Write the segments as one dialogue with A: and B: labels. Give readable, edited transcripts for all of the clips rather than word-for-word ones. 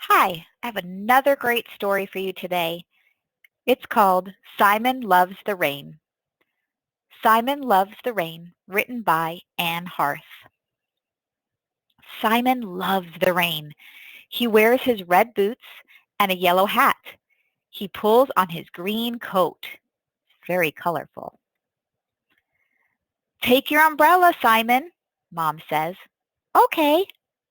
A: Hi, I have another great story for you today. It's called Simon Loves the Rain. Simon Loves the Rain, written by Anne Harth. Simon loves the rain. He wears his red boots and a yellow hat. He pulls on his green coat. Very colorful. Take your umbrella, Simon, Mom says. Okay,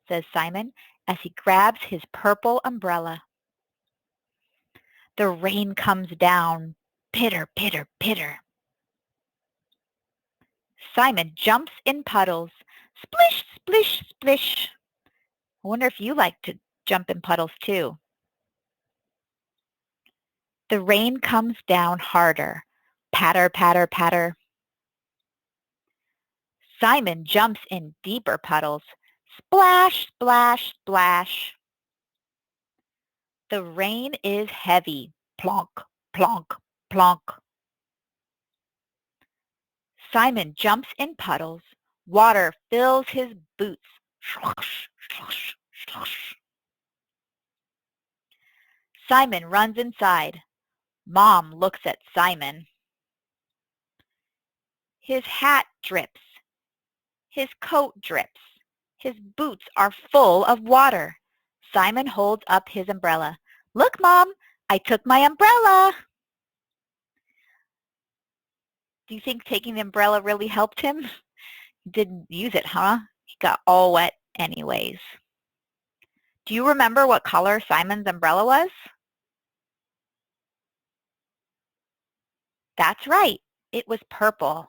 A: says Simon as he grabs his purple umbrella. The rain comes down. Pitter, pitter, pitter. Simon jumps in puddles. Splish, splish, splish. I wonder if you like to jump in puddles too. The rain comes down harder. Patter, patter, patter. Simon jumps in deeper puddles. Splash, splash, splash. The rain is heavy. Plonk, plonk, plonk. Simon jumps in puddles. Water fills his boots. Slosh, slosh, slosh. Simon runs inside. Mom looks at Simon. His hat drips. His coat drips. His boots are full of water. Simon holds up his umbrella. Look, Mom, I took my umbrella. Do you think taking the umbrella really helped him? He didn't use it, huh? He got all wet anyways. Do you remember what color Simon's umbrella was? That's right. It was purple.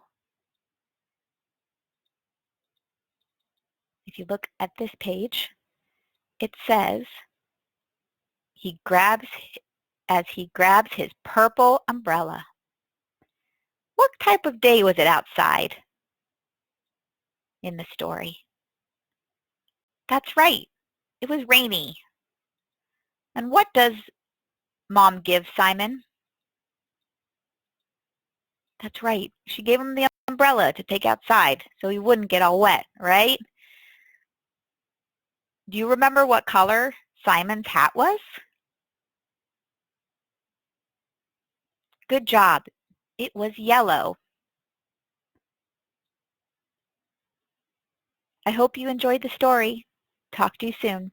A: If you look at this page, it says he grabs his purple umbrella. What type of day was it outside in the story? That's right. It was rainy. And what does Mom give Simon? That's right. She gave him the umbrella to take outside so he wouldn't get all wet, right? Do you remember what color Simon's hat was? Good job. It was yellow. I hope you enjoyed the story. Talk to you soon.